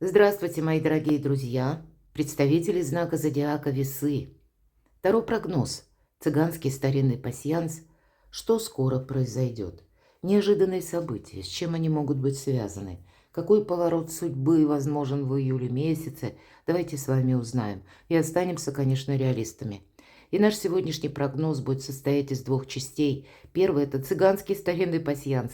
Здравствуйте, мои дорогие друзья, представители знака зодиака Весы. Таро прогноз, цыганский старинный пасьянс. Что скоро произойдет? Неожиданные события, с чем они могут быть связаны? Какой поворот судьбы возможен в июле месяце? Давайте с вами узнаем. И останемся, конечно, реалистами. И наш сегодняшний прогноз будет состоять из двух частей. Первый – это цыганский старинный пасьянс,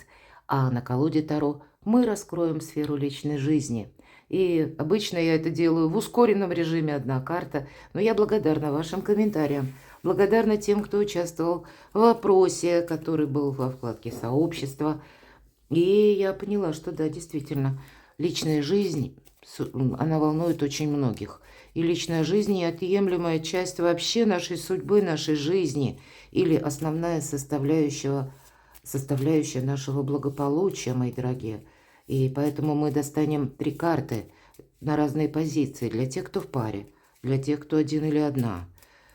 а на колоде Таро мы раскроем сферу личной жизни. И обычно я это делаю в ускоренном режиме, одна карта, но я благодарна вашим комментариям, благодарна тем, кто участвовал в вопросе, который был во вкладке «Сообщество». И я поняла, что да, действительно, личная жизнь, она волнует очень многих. И личная жизнь – неотъемлемая часть вообще нашей судьбы, нашей жизни, или основная составляющая нашего благополучия, мои дорогие. И поэтому мы достанем три карты на разные позиции для тех, кто в паре, для тех, кто один или одна.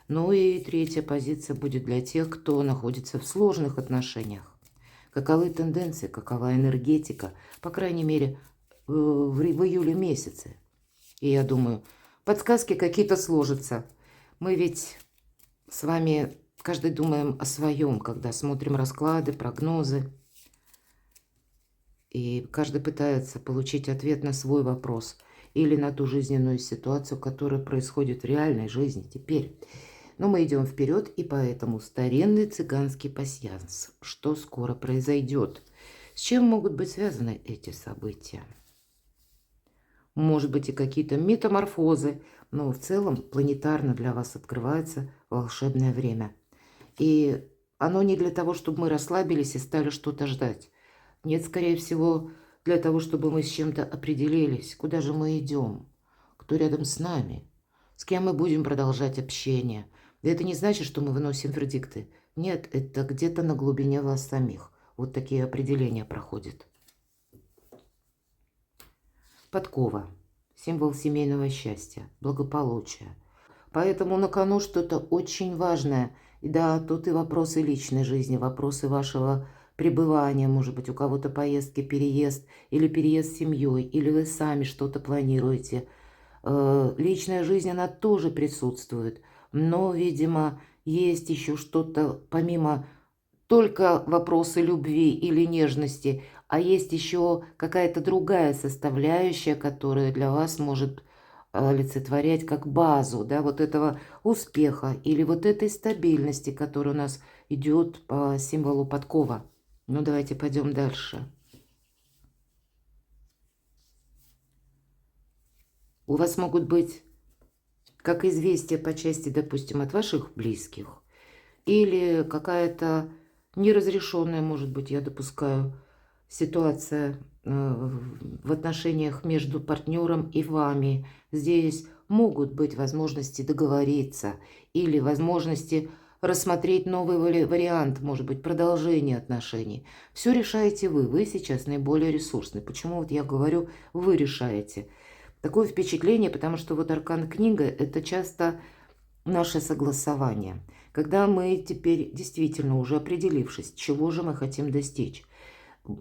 Ну и третья позиция будет для тех, кто находится в сложных отношениях. Каковы тенденции, какова энергетика, по крайней мере, в июле месяце. И я думаю, подсказки какие-то сложатся. Мы ведь с вами каждый думаем о своем, когда смотрим расклады, прогнозы. И каждый пытается получить ответ на свой вопрос или на ту жизненную ситуацию, которая происходит в реальной жизни теперь. Но мы идем вперед, и поэтому старинный цыганский пасьянс. Что скоро произойдет? С чем могут быть связаны эти события? Может быть и какие-то метаморфозы, но в целом планетарно для вас открывается волшебное время. И оно не для того, чтобы мы расслабились и стали что-то ждать. Нет, скорее всего, для того, чтобы мы с чем-то определились, куда же мы идем, кто рядом с нами, с кем мы будем продолжать общение. И это не значит, что мы выносим вердикты. Нет, это где-то на глубине вас самих. Вот такие определения проходят. Подкова. Символ семейного счастья, благополучия. Поэтому на кону что-то очень важное. И да, тут и вопросы личной жизни, вопросы вашего пребывания, может быть, у кого-то поездки, переезд, или переезд с семьей, или вы сами что-то планируете. Личная жизнь, она тоже присутствует. Но, видимо, есть еще что-то, помимо только вопросы любви или нежности, а есть еще какая-то другая составляющая, которая для вас может олицетворять как базу, да, вот этого успеха или вот этой стабильности, которая у нас идет по символу подкова. Ну, давайте пойдем дальше. У вас могут быть как известия по части, допустим, от ваших близких, или какая-то неразрешенная, может быть, я допускаю, ситуация в отношениях между партнером и вами. Здесь могут быть возможности договориться или возможности рассмотреть новый вариант, может быть, продолжение отношений. Все решаете вы. Вы сейчас наиболее ресурсны. Почему вот я говорю, вы решаете? Такое впечатление, потому что вот аркан книга – это часто наше согласование. Когда мы теперь действительно уже определившись, чего же мы хотим достичь,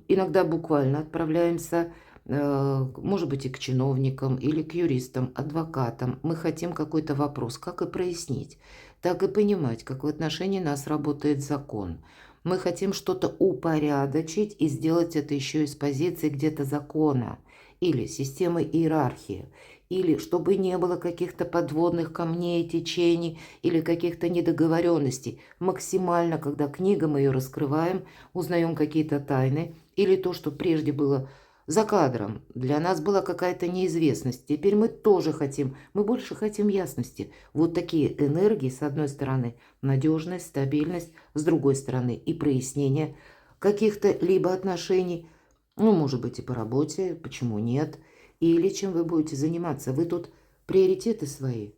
иногда буквально отправляемся, может быть, и к чиновникам, или к юристам, адвокатам. Мы хотим какой-то вопрос, как и прояснить, так и понимать, как в отношении нас работает закон. Мы хотим что-то упорядочить и сделать это еще из позиции где-то закона или системы иерархии, или чтобы не было каких-то подводных камней, течений или каких-то недоговоренностей. Максимально, когда книга мы ее раскрываем, узнаем какие-то тайны, или то, что прежде было за кадром. Для нас была какая-то неизвестность. Теперь мы тоже хотим, мы больше хотим ясности. Вот такие энергии, с одной стороны, надежность, стабильность, с другой стороны, и прояснение каких-то либо отношений, ну, может быть, и по работе, почему нет, или чем вы будете заниматься. Вы тут приоритеты свои,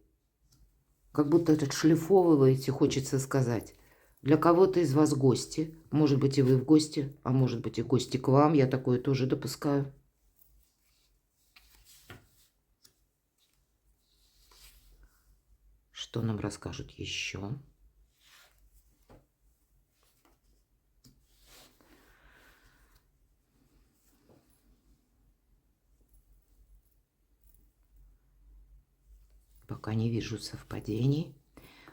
как будто этот шлифовываете, хочется сказать. Для кого-то из вас гости. Может быть, и вы в гости, а может быть, и гости к вам. Я такое тоже допускаю. Что нам расскажут еще? Пока не вижу совпадений.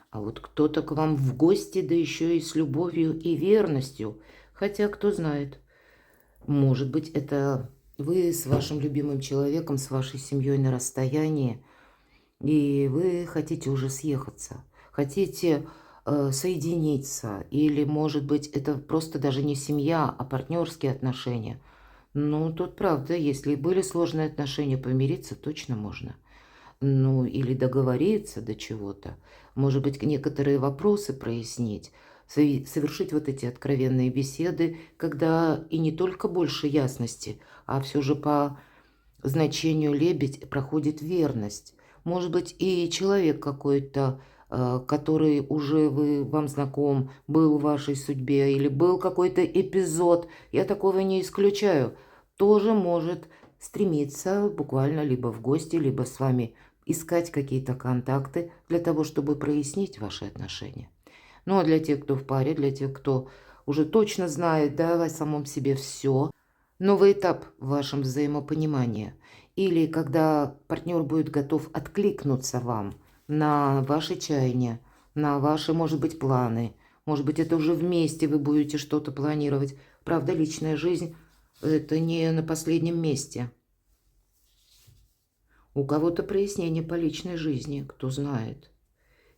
А вот кто-то к вам в гости, да еще и с любовью и верностью. Хотя, кто знает, может быть, это вы с вашим любимым человеком, с вашей семьей на расстоянии, и вы хотите уже съехаться, хотите соединиться, или, может быть, это просто даже не семья, а партнерские отношения. Ну, тут правда, если были сложные отношения, помириться точно можно. Ну, или договориться до чего-то. Может быть, некоторые вопросы прояснить, совершить вот эти откровенные беседы, когда и не только больше ясности, а все же по значению лебедь проходит верность. Может быть, и человек какой-то, который уже вам знаком, был в вашей судьбе, или был какой-то эпизод, я такого не исключаю, тоже может стремиться буквально либо в гости, либо с вами искать какие-то контакты для того, чтобы прояснить ваши отношения. Ну а для тех, кто в паре, для тех, кто уже точно знает, да, о самом себе все, новый этап в вашем взаимопонимании. Или когда партнер будет готов откликнуться вам на ваши чаяния, на ваши, может быть, планы. Может быть, это уже вместе вы будете что-то планировать. Правда, личная жизнь – это не на последнем месте. У кого-то прояснение по личной жизни, кто знает.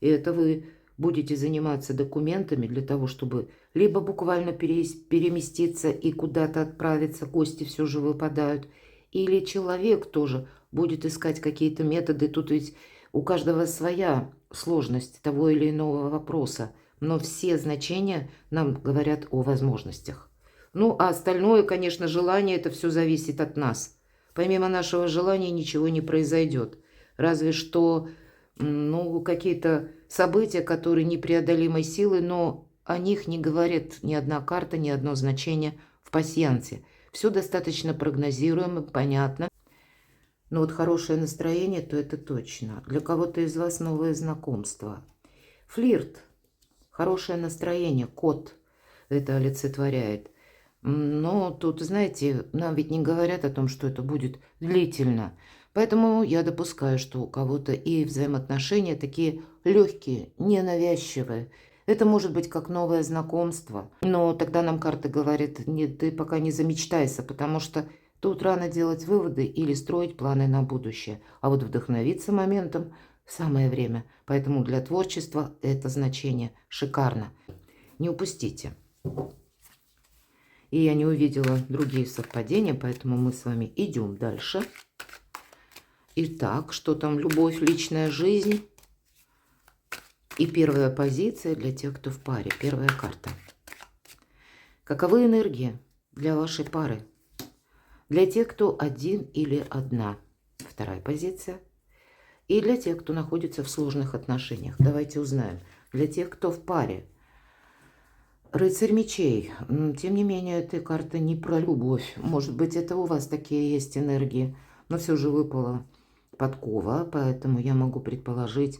И это вы будете заниматься документами для того, чтобы либо буквально переместиться и куда-то отправиться, гости все же выпадают, или человек тоже будет искать какие-то методы. Тут ведь у каждого своя сложность того или иного вопроса, но все значения нам говорят о возможностях. Ну, а остальное, конечно, желание, это все зависит от нас. Помимо нашего желания ничего не произойдет. Разве что, ну, какие-то события, которые непреодолимой силы, но о них не говорит ни одна карта, ни одно значение в пасьянсе. Все достаточно прогнозируемо, понятно. Но вот хорошее настроение, то это точно. Для кого-то из вас новое знакомство. Флирт, хорошее настроение, кот это олицетворяет. Но тут, знаете, нам ведь не говорят о том, что это будет длительно. Поэтому я допускаю, что у кого-то и взаимоотношения такие легкие, ненавязчивые. Это может быть как новое знакомство. Но тогда нам карты говорят: нет, ты пока не замечтайся, потому что тут рано делать выводы или строить планы на будущее. А вот вдохновиться моментом самое время. Поэтому для творчества это значение шикарно. Не упустите. И я не увидела другие совпадения, поэтому мы с вами идем дальше. Итак, что там? Любовь, личная жизнь. И первая позиция для тех, кто в паре. Первая карта. Каковы энергии для вашей пары? Для тех, кто один или одна. Вторая позиция. И для тех, кто находится в сложных отношениях. Давайте узнаем. Для тех, кто в паре. Рыцарь мечей. Тем не менее, эта карта не про любовь. Может быть, это у вас такие есть энергии. Но все же выпала подкова, поэтому я могу предположить,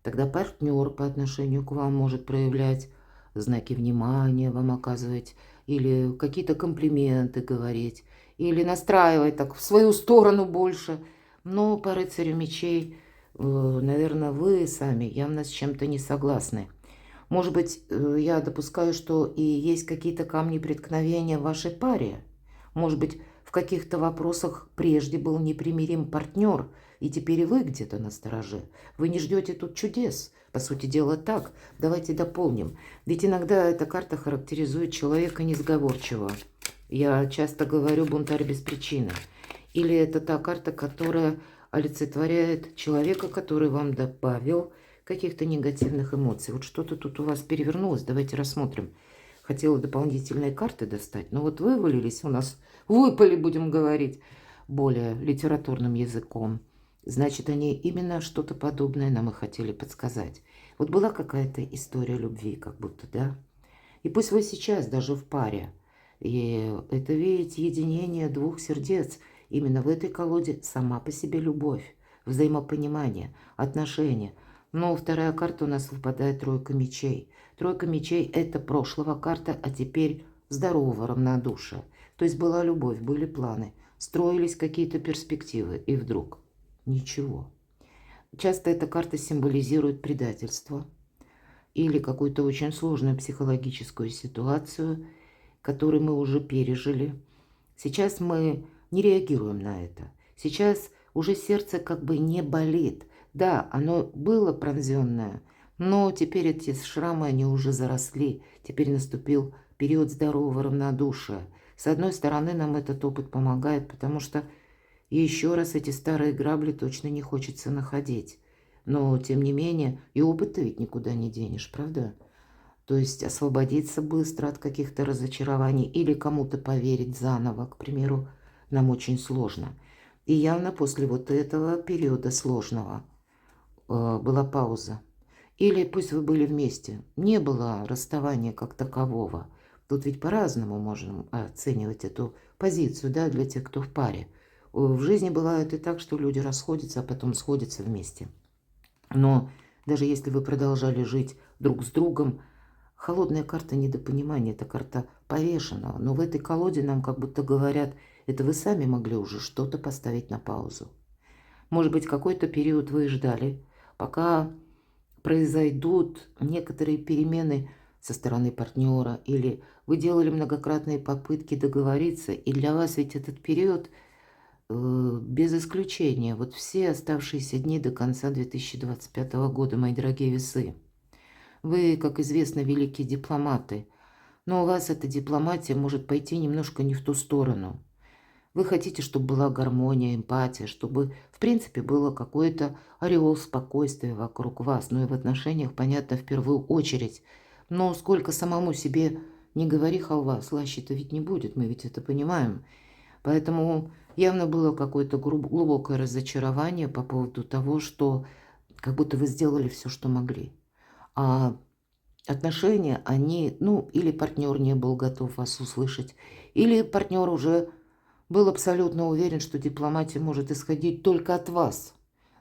тогда партнер по отношению к вам может проявлять знаки внимания, вам оказывать, или какие-то комплименты говорить, или настраивать так в свою сторону больше. Но по рыцарю мечей, наверное, вы сами явно с чем-то не согласны. Может быть, я допускаю, что и есть какие-то камни преткновения в вашей паре. Может быть, в каких-то вопросах прежде был непримирим партнер, и теперь и вы где-то настороже. Вы не ждете тут чудес. По сути дела так. Давайте дополним. Ведь иногда эта карта характеризует человека несговорчивого. Я часто говорю бунтарь без причины. Или это та карта, которая олицетворяет человека, который вам добавил каких-то негативных эмоций. Вот что-то тут у вас перевернулось. Давайте рассмотрим. Хотела дополнительные карты достать, но вот вывалились у нас, выпали, будем говорить, более литературным языком. Значит, они именно что-то подобное нам и хотели подсказать. Вот была какая-то история любви, как будто, да? И пусть вы сейчас даже в паре, и это ведь единение двух сердец. Именно в этой колоде сама по себе любовь, взаимопонимание, отношения. Но вторая карта у нас выпадает тройка мечей. Тройка мечей – это прошлого карта, а теперь здорового равнодушия. То есть была любовь, были планы, строились какие-то перспективы, и вдруг ничего. часто эта карта символизирует предательство или какую-то очень сложную психологическую ситуацию, которую мы уже пережили. Сейчас мы не реагируем на это. Сейчас уже сердце как бы не болит. Да, оно было пронзенное, но теперь эти шрамы, они уже заросли. Теперь наступил период здорового равнодушия. С одной стороны, нам этот опыт помогает, потому что еще раз эти старые грабли точно не хочется находить. Но, тем не менее, и опыт ты ведь никуда не денешь, правда? То есть освободиться быстро от каких-то разочарований или кому-то поверить заново, к примеру, нам очень сложно. И явно после вот этого периода сложного была пауза. Или пусть вы были вместе, не было расставания как такового. Тут ведь по-разному можем оценивать эту позицию, да, для тех, кто в паре. В жизни бывает и так, что люди расходятся, а потом сходятся вместе. Но даже если вы продолжали жить друг с другом, холодная карта недопонимания, это карта повешенного. Но в этой колоде нам как будто говорят, это вы сами могли уже что-то поставить на паузу. Может быть, какой-то период вы ждали, пока произойдут некоторые перемены со стороны партнера, или вы делали многократные попытки договориться, и для вас ведь этот период без исключения, вот все оставшиеся дни до конца 2025 года, мои дорогие весы. Вы, как известно, великие дипломаты, но у вас эта дипломатия может пойти немножко не в ту сторону. Вы хотите, чтобы была гармония, эмпатия, чтобы, в принципе, было какой-то ореол спокойствия вокруг вас, ну и в отношениях, понятно, в первую очередь. Но сколько самому себе не говори халва, слаще-то ведь не будет, мы ведь это понимаем. Поэтому явно было какое-то глубокое разочарование по поводу того, что как будто вы сделали все, что могли. А отношения, они, ну, или партнер не был готов вас услышать, или партнер уже был абсолютно уверен, что дипломатия может исходить только от вас.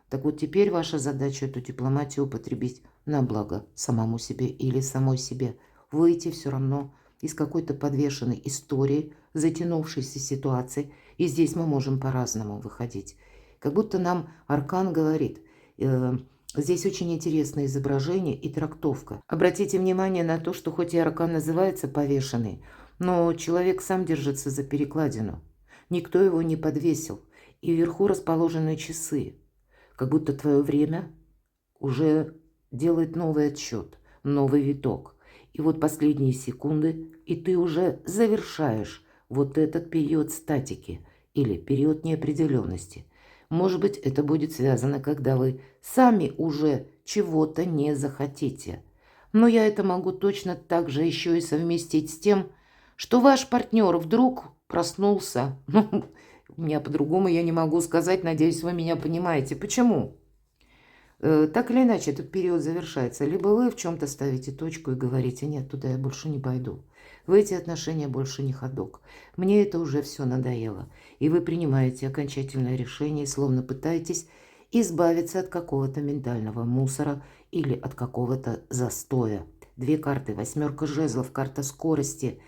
Так вот, теперь ваша задача эту дипломатию употребить на благо самому себе или самой себе. Выйти все равно из какой-то подвешенной истории, затянувшейся ситуации. И здесь мы можем по-разному выходить. Как будто нам аркан говорит, здесь очень интересное изображение и трактовка. Обратите внимание на то, что хоть и аркан называется повешенный, но человек сам держится за перекладину. Никто его не подвесил. И вверху расположены часы. Как будто твое время уже делает новый отсчет, новый виток. И вот последние секунды, и ты уже завершаешь вот этот период статики или период неопределенности. Может быть, это будет связано, когда вы сами уже чего-то не захотите. Но я это могу точно так же еще и совместить с тем, что ваш партнер вдруг проснулся. Ну, у меня по-другому я не могу сказать, надеюсь, вы меня понимаете. Почему? Так или иначе, этот период завершается. Либо вы в чем-то ставите точку и говорите, нет, туда я больше не пойду. В эти отношения больше не ходок. Мне это уже все надоело. И вы принимаете окончательное решение, словно пытаетесь избавиться от какого-то ментального мусора или от какого-то застоя. Две карты. Восьмерка жезлов, карта скорости.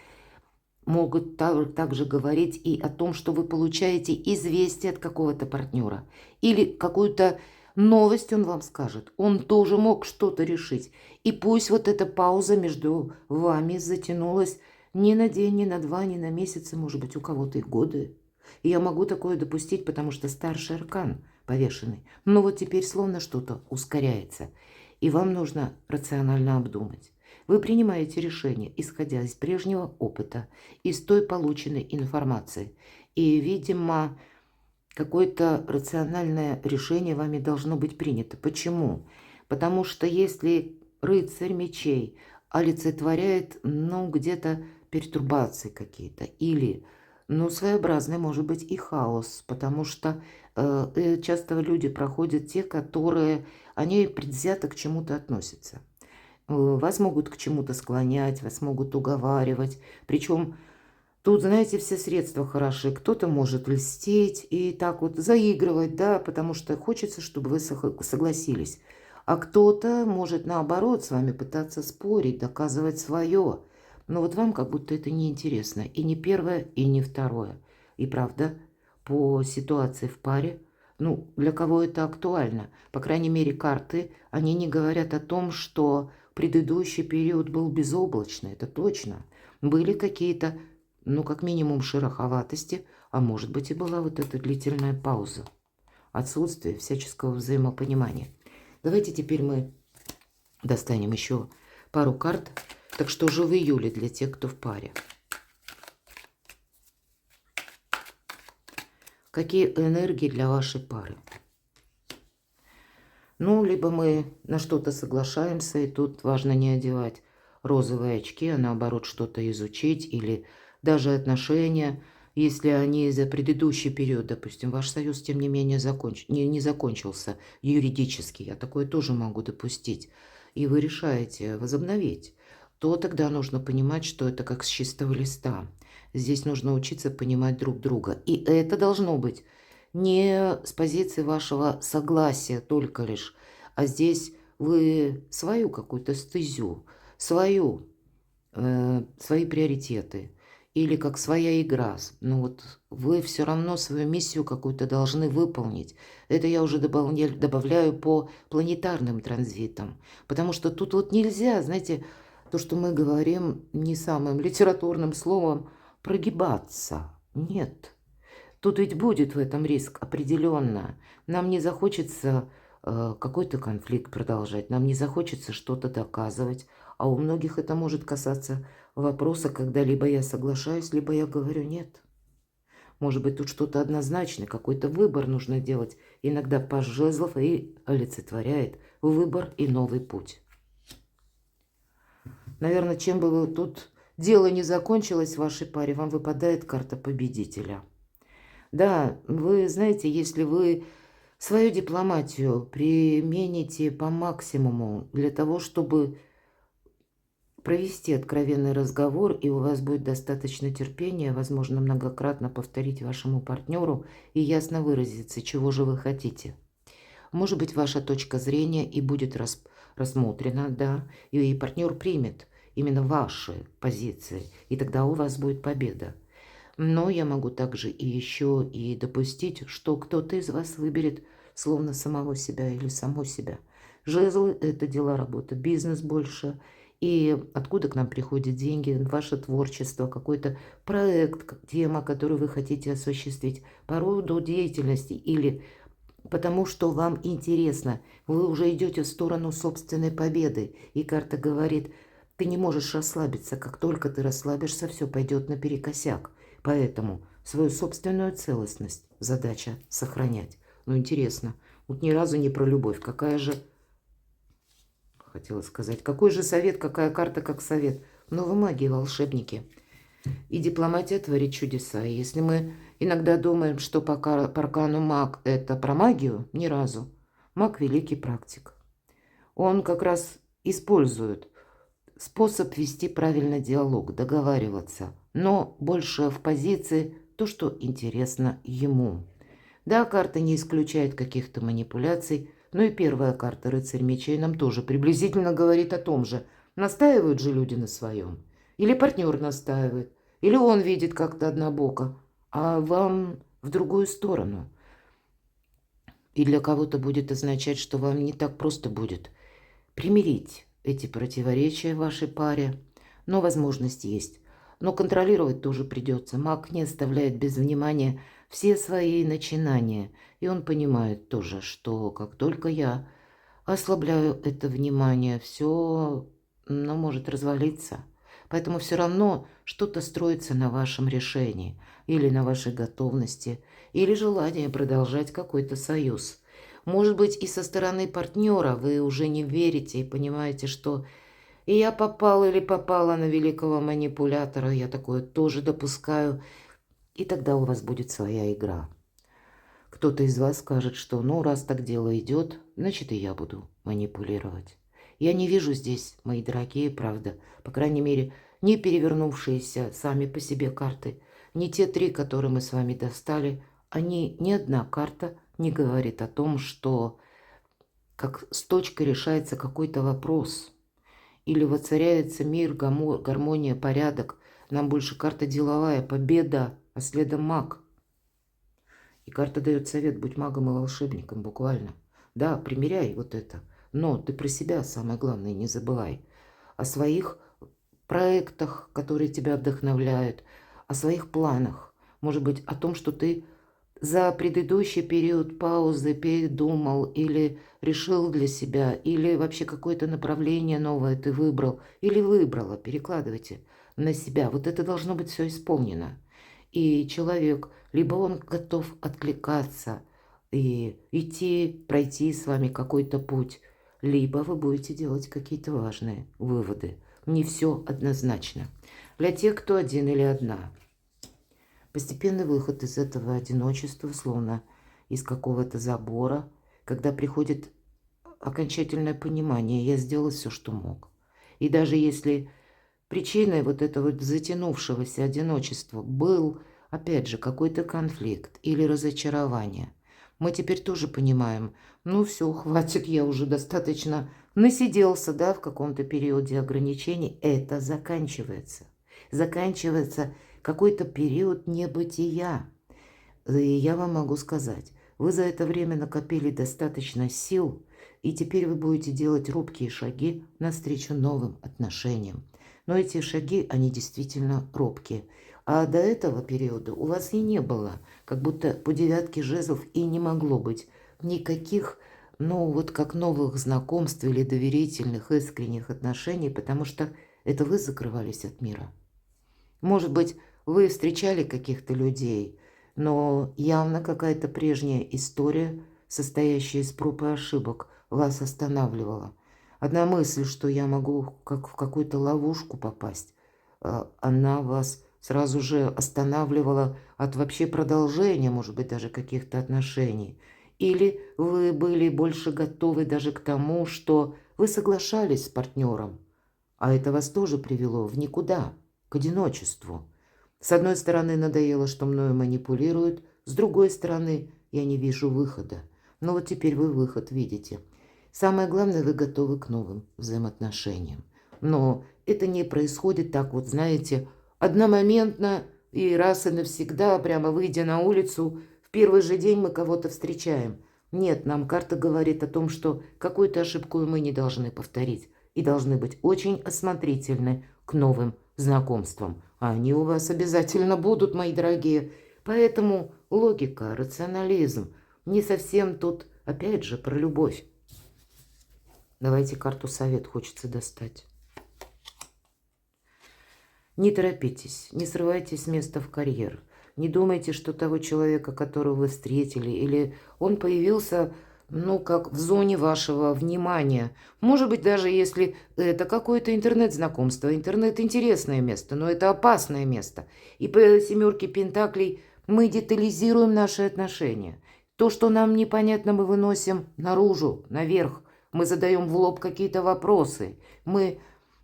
Могут также говорить и о том, что вы получаете известие от какого-то партнера. Или какую-то новость он вам скажет. Он тоже мог что-то решить. И пусть вот эта пауза между вами затянулась не на день, не на два, не на месяцы, может быть, у кого-то и годы. И я могу такое допустить, потому что старший аркан повешенный. Но вот теперь словно что-то ускоряется. И вам нужно рационально обдумать. Вы принимаете решение, исходя из прежнего опыта, из той полученной информации. И, видимо, какое-то рациональное решение вами должно быть принято. Почему? Потому что если рыцарь мечей олицетворяет, ну, где-то пертурбации какие-то, или, ну, своеобразный, может быть, и хаос, потому что часто люди проходят те, которые, они предвзято к чему-то относятся. Вас могут к чему-то склонять, вас могут уговаривать. Причем тут, знаете, все средства хороши. Кто-то может льстить и так вот заигрывать, да, потому что хочется, чтобы вы согласились. А кто-то может, наоборот, с вами пытаться спорить, доказывать свое. Но вот вам как будто это неинтересно. И не первое, и не второе. И правда, по ситуации в паре Ну, для кого это актуально? По крайней мере, карты, они не говорят о том, что предыдущий период был безоблачный, это точно. Были какие-то, ну, как минимум, шероховатости, а может быть и была вот эта длительная пауза. Отсутствие всяческого взаимопонимания. Давайте теперь мы достанем еще пару карт. Так что же в июле для тех, кто в паре? Какие энергии для вашей пары? Ну, либо мы на что-то соглашаемся, и тут важно не одевать розовые очки, а наоборот что-то изучить, или даже отношения, если они за предыдущий период, допустим, ваш союз, тем не менее, не закончился юридически, я такое тоже могу допустить, и вы решаете возобновить, то тогда нужно понимать, что это как с чистого листа. Здесь нужно учиться понимать друг друга. И это должно быть не с позиции вашего согласия только лишь, а здесь вы свою какую-то стезю, свои приоритеты или как своя игра. Ну вот вы все равно свою миссию какую-то должны выполнить. Это я уже добавляю по планетарным транзитам, потому что тут вот нельзя, знаете, то, что мы говорим не самым литературным словом, прогибаться. Нет. Тут ведь будет в этом риск определенно. Нам не захочется какой-то конфликт продолжать, нам не захочется что-то доказывать. А у многих это может касаться вопроса, когда либо я соглашаюсь, либо я говорю нет. Может быть, тут что-то однозначное, какой-то выбор нужно делать. Иногда паж жезлов и олицетворяет выбор и новый путь. Наверное, чем бы вы тут дело не закончилось в вашей паре, вам выпадает карта победителя. Да, вы знаете, если вы свою дипломатию примените по максимуму для того, чтобы провести откровенный разговор, и у вас будет достаточно терпения, возможно, многократно повторить вашему партнеру и ясно выразиться, чего же вы хотите. Может быть, ваша точка зрения и будет рассмотрена, да, и партнер примет именно ваши позиции, и тогда у вас будет победа. Но я могу также и еще и допустить, что кто-то из вас выберет словно самого себя или саму себя. Жезлы – это дела, работа, бизнес больше. И откуда к нам приходят деньги, ваше творчество, какой-то проект, тема, которую вы хотите осуществить по роду деятельности или потому что вам интересно. Вы уже идете в сторону собственной победы. И карта говорит, ты не можешь расслабиться. Как только ты расслабишься, все пойдет наперекосяк. Поэтому свою собственную целостность задача сохранять. Ну, интересно, вот ни разу не про любовь. Какая же, хотела сказать, какой же совет, какая карта как совет? Но вы маги, волшебники. И дипломатия творит чудеса. И если мы иногда думаем, что по аркану маг это про магию, ни разу. Маг великий практик. Он как раз использует способ вести правильно диалог, договариваться, но больше в позиции то, что интересно ему. Да, карта не исключает каких-то манипуляций, но и первая карта «Рыцарь мечей» нам тоже приблизительно говорит о том же. Настаивают же люди на своем. Или партнер настаивает, или он видит как-то однобоко, а вам в другую сторону. И для кого-то будет означать, что вам не так просто будет примирить эти противоречия в вашей паре. Но возможность есть. Но контролировать тоже придется. Маг не оставляет без внимания все свои начинания. И он понимает тоже, что как только я ослабляю это внимание, все может развалиться. Поэтому все равно что-то строится на вашем решении, или на вашей готовности, или желании продолжать какой-то союз. Может быть, и со стороны партнера вы уже не верите и понимаете, что и я попал или попала на великого манипулятора, я такое тоже допускаю, и тогда у вас будет своя игра. Кто-то из вас скажет, что ну раз так дело идет, значит и я буду манипулировать. Я не вижу здесь, мои дорогие, правда, по крайней мере, не перевернувшиеся сами по себе карты, не те три, которые мы с вами достали, ни одна карта не говорит о том, что как с точкой решается какой-то вопрос или воцаряется мир, гармония, порядок. Нам больше карта деловая, победа, а следом маг. И карта дает совет: будь магом и волшебником, буквально. Да, примеряй вот это. Но ты про себя, самое главное, не забывай. О своих проектах, которые тебя вдохновляют, о своих планах. Может быть, о том, что ты за предыдущий период паузы передумал или решил для себя, или вообще какое-то направление новое ты выбрал, или выбрала, перекладывайте на себя. Вот это должно быть все исполнено. И человек, либо он готов откликаться и идти, пройти с вами какой-то путь, либо вы будете делать какие-то важные выводы. Не все однозначно. Для тех, кто один или одна. Постепенный выход из этого одиночества, словно из какого-то забора, когда приходит окончательное понимание: я сделал все, что мог. И даже если причиной вот этого вот затянувшегося одиночества был, опять же, какой-то конфликт или разочарование, мы теперь тоже понимаем: ну все, хватит, я уже достаточно насиделся, да, в каком-то периоде ограничений. Это заканчивается. Заканчивается какой-то период небытия. И я вам могу сказать, вы за это время накопили достаточно сил, и теперь вы будете делать робкие шаги навстречу новым отношениям. Но эти шаги, они действительно робкие. А до этого периода у вас и не было, как будто по девятке жезлов и не могло быть никаких, ну вот как новых знакомств или доверительных, искренних отношений, потому что это вы закрывались от мира. Может быть, вы встречали каких-то людей, но явно какая-то прежняя история, состоящая из проб и ошибок, вас останавливала. Одна мысль, что я могу как в какую-то ловушку попасть, она вас сразу же останавливала от вообще продолжения, может быть, даже каких-то отношений. Или вы были больше готовы даже к тому, что вы соглашались с партнером, а это вас тоже привело в никуда, к одиночеству. С одной стороны, надоело, что мною манипулируют, с другой стороны, я не вижу выхода. Но вот теперь вы выход видите. Самое главное, вы готовы к новым взаимоотношениям. Но это не происходит так вот, знаете, одномоментно и раз и навсегда, прямо выйдя на улицу, в первый же день мы кого-то встречаем. Нет, нам карта говорит о том, что какую-то ошибку мы не должны повторить и должны быть очень осмотрительны к новым знакомствам. А они у вас обязательно будут, мои дорогие. Поэтому логика, рационализм не совсем тут, опять же, про любовь. Давайте карту совет хочется достать. Не торопитесь, не срывайтесь с места в карьер. Не думайте, что того человека, которого вы встретили, или он появился, ну, как в зоне вашего внимания. Может быть, даже если это какое-то интернет-знакомство. Интернет – интересное место, но это опасное место. И по семерке пентаклей мы детализируем наши отношения. То, что нам непонятно, мы выносим наружу, наверх. Мы задаем в лоб какие-то вопросы. Мы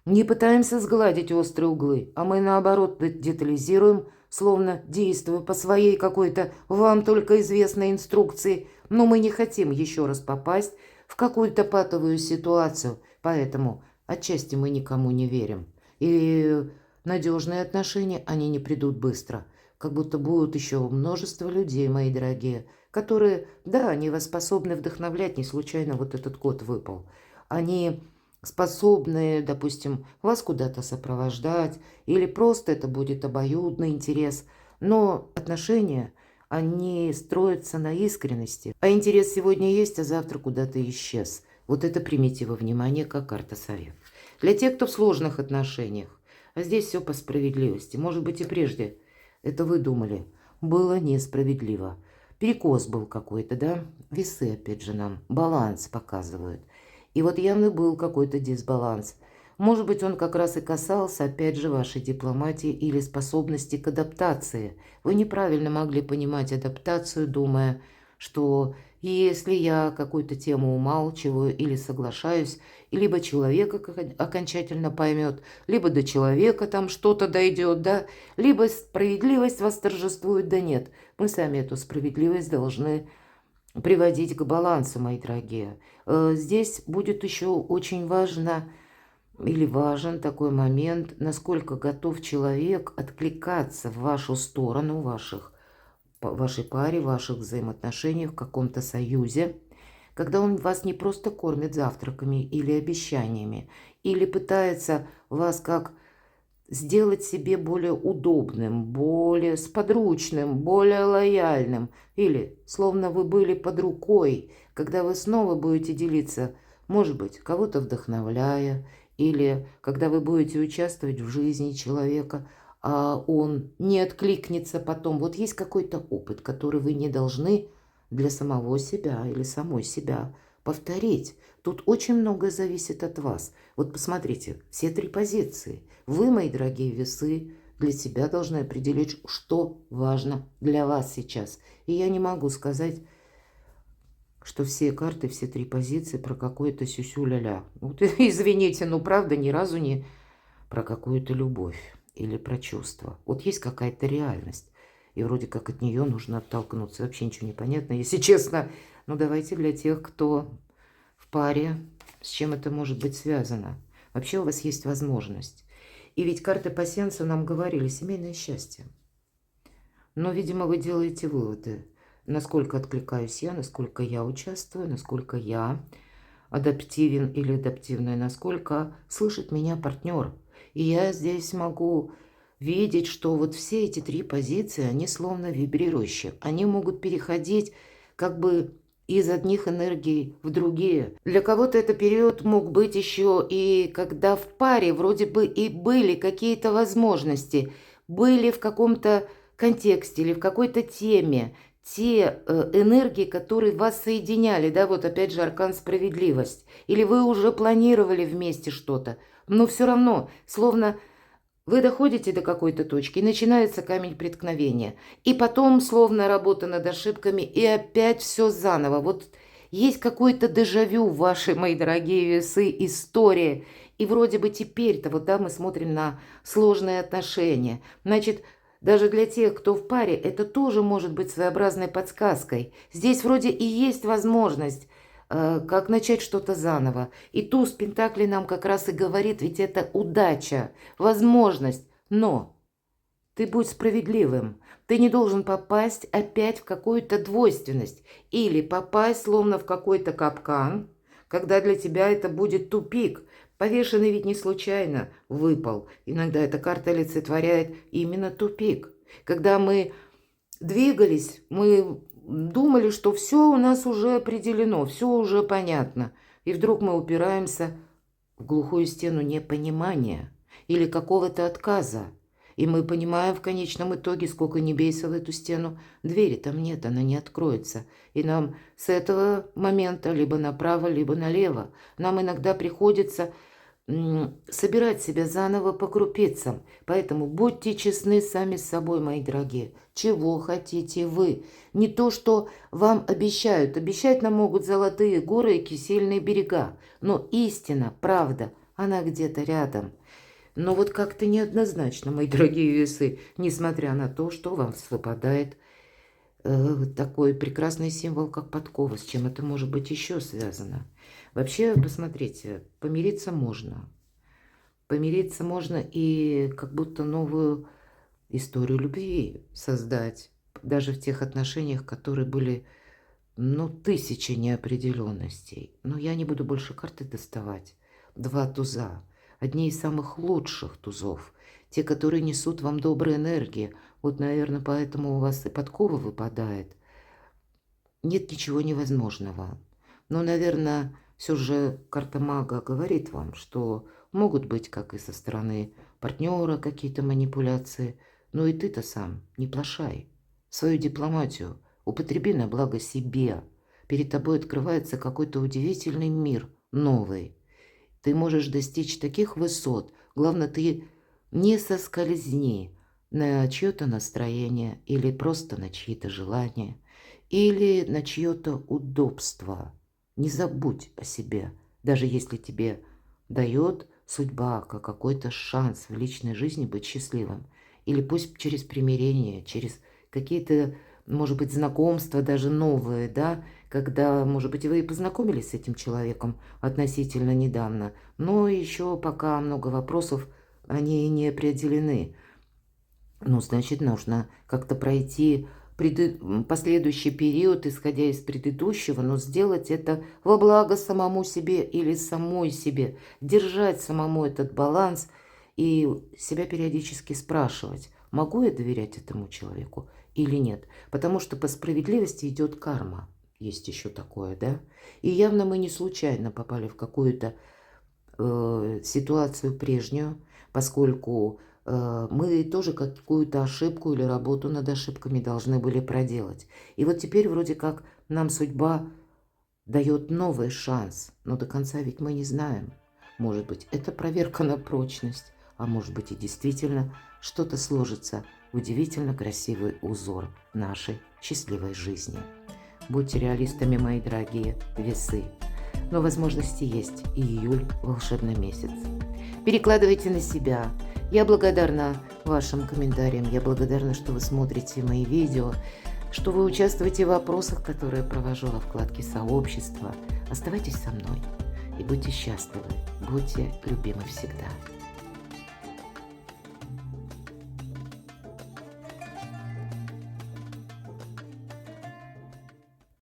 не пытаемся сгладить острые углы, а мы, наоборот, детализируем, словно действуя по своей какой-то вам только известной инструкции. Но мы не хотим еще раз попасть в какую-то патовую ситуацию, поэтому отчасти мы никому не верим. И надежные отношения, они не придут быстро. Как будто будут еще множество людей, мои дорогие, которые, да, они вас способны вдохновлять, не случайно вот этот код выпал. Они способны, допустим, вас куда-то сопровождать, или просто это будет обоюдный интерес. Но отношения, они строятся на искренности. А интерес сегодня есть, а завтра куда-то исчез. Вот это примите во внимание, как карта совет. Для тех, кто в сложных отношениях, а здесь все по справедливости. Может быть, и прежде это вы думали, было несправедливо. Перекос был какой-то, да? Весы, опять же, нам баланс показывают. И вот явно был какой-то дисбаланс. Может быть, он как раз и касался, опять же, вашей дипломатии или способности к адаптации. Вы неправильно могли понимать адаптацию, думая, что если я какую-то тему умалчиваю или соглашаюсь, либо человек окончательно поймет, либо до человека там что-то дойдет, да, либо справедливость восторжествует, да нет. Мы сами эту справедливость должны приводить к балансу, мои дорогие. Здесь будет еще очень важно или важен такой момент, насколько готов человек откликаться в вашу сторону, ваших вашей паре, в ваших взаимоотношениях, в каком-то союзе, когда он вас не просто кормит завтраками или обещаниями, или пытается вас как сделать себе более удобным, более сподручным, более лояльным, или словно вы были под рукой, когда вы снова будете делиться, может быть, кого-то вдохновляя, или когда вы будете участвовать в жизни человека, а он не откликнется потом. Вот есть какой-то опыт, который вы не должны для самого себя или самой себя повторить. Тут очень многое зависит от вас. Вот посмотрите, все 3 позиции. Вы, мои дорогие весы, для себя должны определить, что важно для вас сейчас. И я не могу сказать, что все карты, все 3 позиции про какое-то сюсю-ля-ля. Вот, извините, но правда ни разу не про какую-то любовь или про чувства. Вот есть какая-то реальность. И вроде как от нее нужно оттолкнуться. Вообще ничего не понятно, если честно. Но давайте для тех, кто в паре, с чем это может быть связано. Вообще у вас есть возможность. И ведь карты пасьянса нам говорили семейное счастье. Но, видимо, вы делаете выводы. Насколько откликаюсь я, насколько я участвую, насколько я адаптивен или адаптивная, насколько слышит меня партнер. И я здесь могу видеть, что вот все эти 3 позиции, они словно вибрирующие. Они могут переходить как бы из одних энергий в другие. Для кого-то этот период мог быть еще и когда в паре вроде бы и были какие-то возможности, были в каком-то контексте или в какой-то теме, те энергии, которые вас соединяли, да, вот опять же аркан справедливость, или вы уже планировали вместе что-то, но все равно, словно вы доходите до какой-то точки, и начинается камень преткновения, и потом словно работа над ошибками, и опять все заново. Вот есть какое-то дежавю в вашей, мои дорогие весы, истории, и вроде бы теперь-то вот, да, мы смотрим на сложные отношения, значит, даже для тех, кто в паре, это тоже может быть своеобразной подсказкой. Здесь вроде и есть возможность, как начать что-то заново. И туз Пентаклей нам как раз и говорит, ведь это удача, возможность. Но ты будь справедливым. Ты не должен попасть опять в какую-то двойственность. Или попасть словно в какой-то капкан, когда для тебя это будет тупик. Повешенный ведь не случайно выпал. Иногда эта карта олицетворяет именно тупик. Когда мы двигались, мы думали, что все у нас уже определено, все уже понятно. И вдруг мы упираемся в глухую стену непонимания или какого-то отказа. И мы понимаем в конечном итоге, сколько ни бейся в эту стену, двери там нет, она не откроется. И нам с этого момента либо направо, либо налево. Нам иногда приходится собирать себя заново по крупицам. Поэтому будьте честны сами с собой, мои дорогие. Чего хотите вы? Не то, что вам обещают. Обещать нам могут золотые горы и кисельные берега. Но истина, правда, она где-то рядом. Но вот как-то неоднозначно, мои дорогие весы, несмотря на то, что вам выпадает такой прекрасный символ, как подкова. С чем это может быть еще связано? Вообще, посмотрите, помириться можно. Помириться можно и как будто новую историю любви создать. Даже в тех отношениях, которые были, ну, тысячи неопределенностей. Но я не буду больше карты доставать. 2 туза. Одни из самых лучших тузов. Те, которые несут вам добрые энергии. Вот, наверное, поэтому у вас и подкова выпадает. Нет ничего невозможного. Но, наверное, все же карта мага говорит вам, что могут быть, как и со стороны партнера, какие-то манипуляции. Но и ты-то сам не плашай. Свою дипломатию употреби на благо себе. Перед тобой открывается какой-то удивительный мир, новый. Ты можешь достичь таких высот. Главное, ты не соскользни на чье-то настроение или просто на чьи-то желания, или на чье-то удобство. Не забудь о себе, даже если тебе дает судьба как какой-то шанс в личной жизни быть счастливым. Или пусть через примирение, через какие-то, может быть, знакомства даже новые, да, когда, может быть, вы и познакомились с этим человеком относительно недавно, но еще пока много вопросов, они не определены. Ну, значит, нужно как-то пройти последующий период, исходя из предыдущего, но сделать это во благо самому себе или самой себе, держать самому этот баланс и себя периодически спрашивать, могу я доверять этому человеку или нет, потому что по справедливости идет карма, есть еще такое, да, и явно мы не случайно попали в какую-то ситуацию прежнюю, поскольку мы тоже какую-то ошибку или работу над ошибками должны были проделать. И вот теперь вроде как нам судьба дает новый шанс, но до конца ведь мы не знаем. Может быть, это проверка на прочность, а может быть и действительно что-то сложится, удивительно красивый узор нашей счастливой жизни. Будьте реалистами, мои дорогие весы. Но возможности есть, и июль – волшебный месяц. Перекладывайте на себя. Я благодарна вашим комментариям, я благодарна, что вы смотрите мои видео, что вы участвуете в вопросах, которые я провожу во вкладке «Сообщество». Оставайтесь со мной и будьте счастливы, будьте любимы всегда.